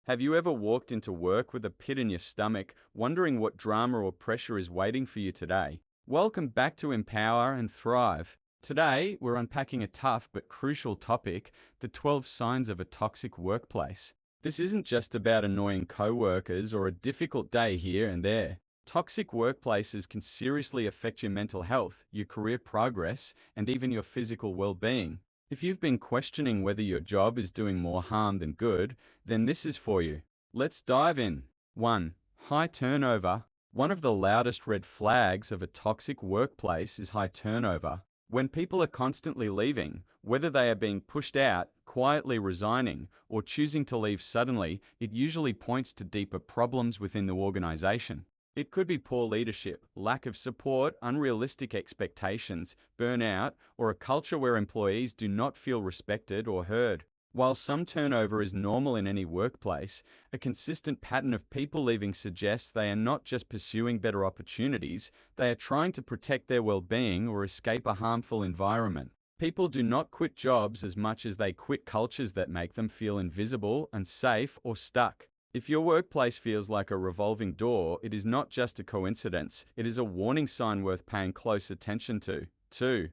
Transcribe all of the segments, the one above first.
Have you ever walked into work with a pit in your stomach, wondering what drama or pressure is waiting for you today? Welcome back to Empower and Thrive. Today, we're unpacking a tough but crucial topic, the 12 signs of a toxic workplace. This isn't just about annoying coworkers or a difficult day here and there. Toxic workplaces can seriously affect your mental health, your career progress, and even your physical well-being. If you've been questioning whether your job is doing more harm than good, then this is for you. Let's dive in. 1. High turnover. One of the loudest red flags of a toxic workplace is high turnover. When people are constantly leaving, whether they are being pushed out, quietly resigning, or choosing to leave suddenly, it usually points to deeper problems within the organization. It could be poor leadership, lack of support, unrealistic expectations, burnout, or a culture where employees do not feel respected or heard. While some turnover is normal in any workplace, a consistent pattern of people leaving suggests they are not just pursuing better opportunities, they are trying to protect their well-being or escape a harmful environment. People do not quit jobs as much as they quit cultures that make them feel invisible, unsafe, or stuck. If your workplace feels like a revolving door, it is not just a coincidence, it is a warning sign worth paying close attention to. 2.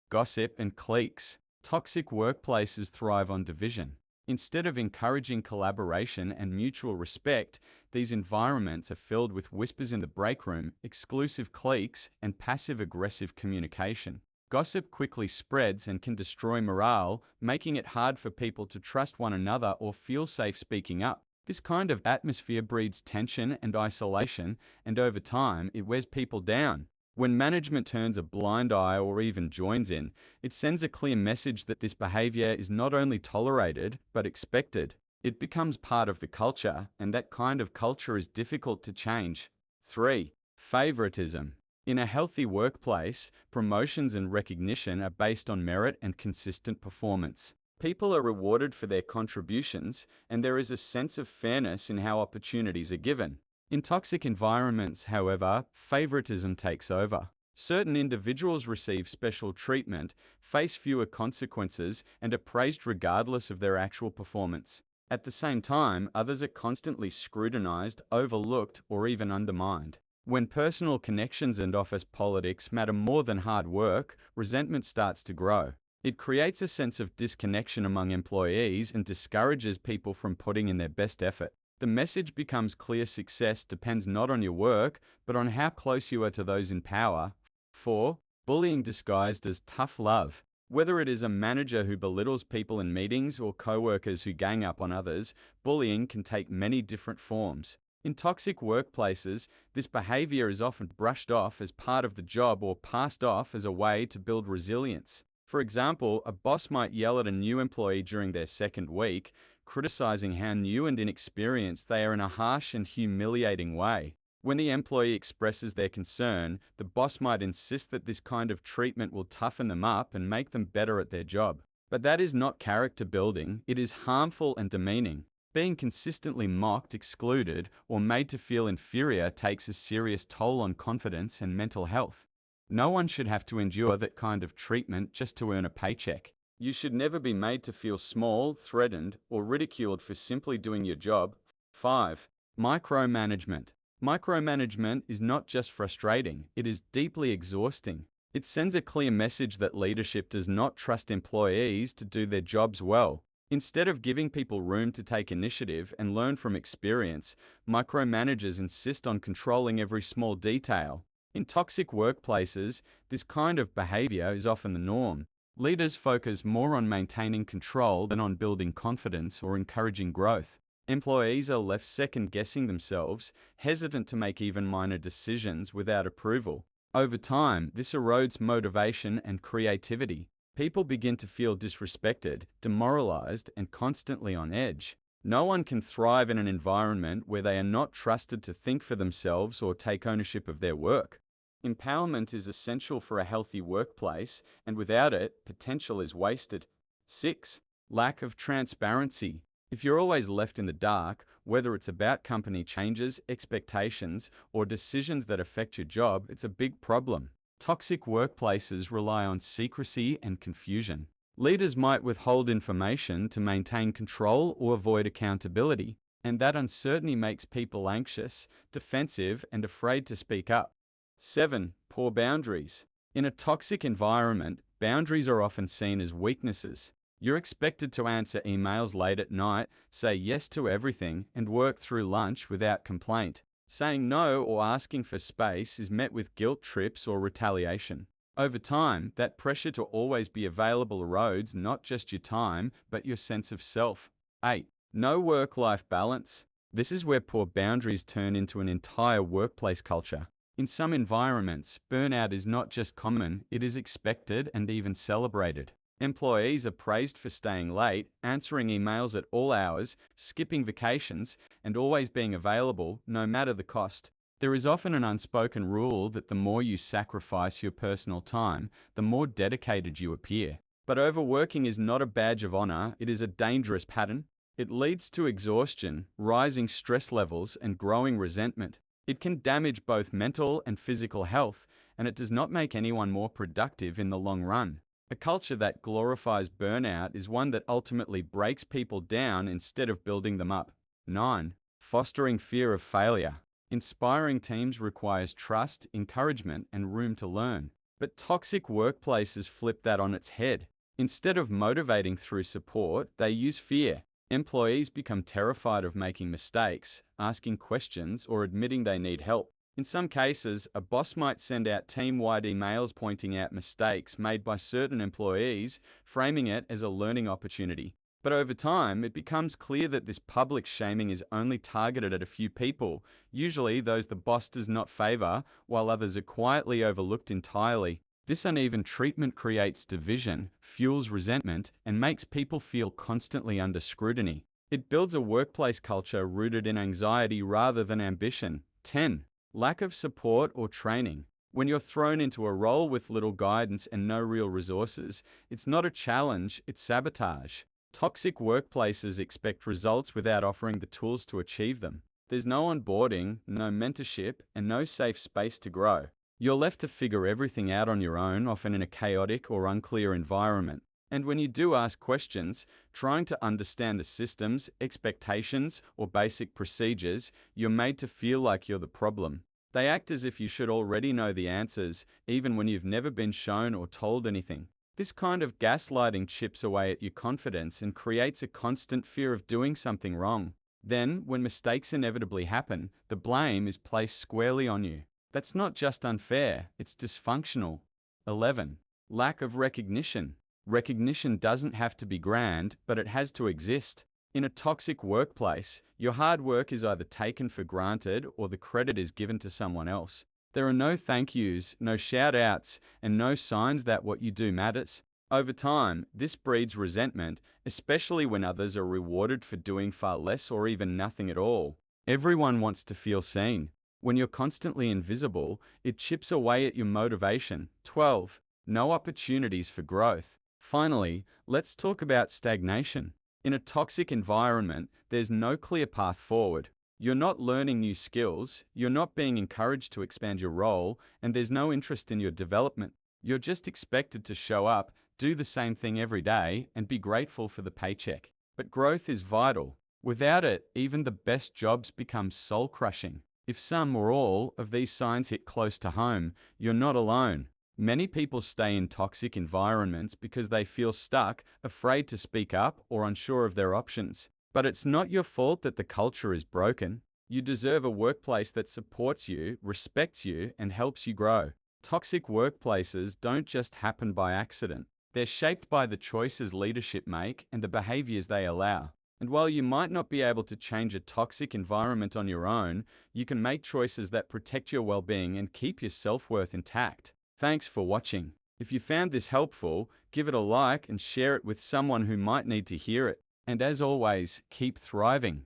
Gossip and cliques. Toxic workplaces thrive on division. Instead of encouraging collaboration and mutual respect, these environments are filled with whispers in the break room, exclusive cliques, and passive-aggressive communication. Gossip quickly spreads and can destroy morale, making it hard for people to trust one another or feel safe speaking up. This kind of atmosphere breeds tension and isolation, and over time, it wears people down. When management turns a blind eye or even joins in, it sends a clear message that this behavior is not only tolerated, but expected. It becomes part of the culture, and that kind of culture is difficult to change. 3. Favoritism. In a healthy workplace, promotions and recognition are based on merit and consistent performance. People are rewarded for their contributions, and there is a sense of fairness in how opportunities are given. In toxic environments, however, favoritism takes over. Certain individuals receive special treatment, face fewer consequences, and are praised regardless of their actual performance. At the same time, others are constantly scrutinized, overlooked, or even undermined. When personal connections and office politics matter more than hard work, resentment starts to grow. It creates a sense of disconnection among employees and discourages people from putting in their best effort. The message becomes clear: success depends not on your work, but on how close you are to those in power. 4. Bullying disguised as tough love. Whether it is a manager who belittles people in meetings or coworkers who gang up on others, bullying can take many different forms. In toxic workplaces, this behavior is often brushed off as part of the job or passed off as a way to build resilience. For example, a boss might yell at a new employee during their second week, criticizing how new and inexperienced they are in a harsh and humiliating way. When the employee expresses their concern, the boss might insist that this kind of treatment will toughen them up and make them better at their job. But that is not character building, it is harmful and demeaning. Being consistently mocked, excluded, or made to feel inferior takes a serious toll on confidence and mental health. No one should have to endure that kind of treatment just to earn a paycheck. You should never be made to feel small, threatened, or ridiculed for simply doing your job. 5. Micromanagement. Micromanagement is not just frustrating, it is deeply exhausting. It sends a clear message that leadership does not trust employees to do their jobs well. Instead of giving people room to take initiative and learn from experience, micromanagers insist on controlling every small detail. In toxic workplaces, this kind of behavior is often the norm. Leaders focus more on maintaining control than on building confidence or encouraging growth. Employees are left second-guessing themselves, hesitant to make even minor decisions without approval. Over time, this erodes motivation and creativity. People begin to feel disrespected, demoralized, and constantly on edge. No one can thrive in an environment where they are not trusted to think for themselves or take ownership of their work. Empowerment is essential for a healthy workplace, and without it, potential is wasted. 6. Lack of transparency. If you're always left in the dark, whether it's about company changes, expectations, or decisions that affect your job, it's a big problem. Toxic workplaces rely on secrecy and confusion. Leaders might withhold information to maintain control or avoid accountability. and that uncertainty makes people anxious, defensive, and afraid to speak up. 7. Poor boundaries. In a toxic environment, boundaries are often seen as weaknesses. You're expected to answer emails late at night, say yes to everything, and work through lunch without complaint. Saying no or asking for space is met with guilt trips or retaliation. Over time, that pressure to always be available erodes not just your time, but your sense of self. 8. No work-life balance. This is where poor boundaries turn into an entire workplace culture. In some environments, burnout is not just common, it is expected and even celebrated. Employees are praised for staying late, answering emails at all hours, skipping vacations, and always being available, no matter the cost. There is often an unspoken rule that the more you sacrifice your personal time, the more dedicated you appear. But overworking is not a badge of honor, it is a dangerous pattern. It leads to exhaustion, rising stress levels, and growing resentment. It can damage both mental and physical health, and it does not make anyone more productive in the long run. A culture that glorifies burnout is one that ultimately breaks people down instead of building them up. 9. Fostering fear of failure. Inspiring teams requires trust, encouragement, and room to learn. But toxic workplaces flip that on its head. Instead of motivating through support, they use fear. Employees become terrified of making mistakes, asking questions, or admitting they need help. In some cases, a boss might send out team-wide emails pointing out mistakes made by certain employees, framing it as a learning opportunity. But over time, it becomes clear that this public shaming is only targeted at a few people, usually those the boss does not favor, while others are quietly overlooked entirely. This uneven treatment creates division, fuels resentment, and makes people feel constantly under scrutiny. It builds a workplace culture rooted in anxiety rather than ambition. 10. Lack of support or training. When you're thrown into a role with little guidance and no real resources, it's not a challenge, it's sabotage. Toxic workplaces expect results without offering the tools to achieve them. There's no onboarding, no mentorship, and no safe space to grow. You're left to figure everything out on your own, often in a chaotic or unclear environment. And when you do ask questions, trying to understand the systems, expectations, or basic procedures, you're made to feel like you're the problem. They act as if you should already know the answers, even when you've never been shown or told anything. This kind of gaslighting chips away at your confidence and creates a constant fear of doing something wrong. Then, when mistakes inevitably happen, the blame is placed squarely on you. That's not just unfair, it's dysfunctional. 11. Lack of recognition. Recognition doesn't have to be grand, but it has to exist. In a toxic workplace, your hard work is either taken for granted or the credit is given to someone else. There are no thank yous, no shout-outs, and no signs that what you do matters. Over time, this breeds resentment, especially when others are rewarded for doing far less or even nothing at all. Everyone wants to feel seen. When you're constantly invisible, it chips away at your motivation. 12. No opportunities for growth. Finally, let's talk about stagnation. In a toxic environment, there's no clear path forward. You're not learning new skills, you're not being encouraged to expand your role, and there's no interest in your development. You're just expected to show up, do the same thing every day, and be grateful for the paycheck. But growth is vital. Without it, even the best jobs become soul-crushing. If some or all of these signs hit close to home, you're not alone. Many people stay in toxic environments because they feel stuck, afraid to speak up, or unsure of their options. But it's not your fault that the culture is broken. You deserve a workplace that supports you, respects you, and helps you grow. Toxic workplaces don't just happen by accident. They're shaped by the choices leadership make and the behaviors they allow. And while you might not be able to change a toxic environment on your own, you can make choices that protect your well-being and keep your self-worth intact. Thanks for watching. If you found this helpful, give it a like and share it with someone who might need to hear it. And as always, keep thriving.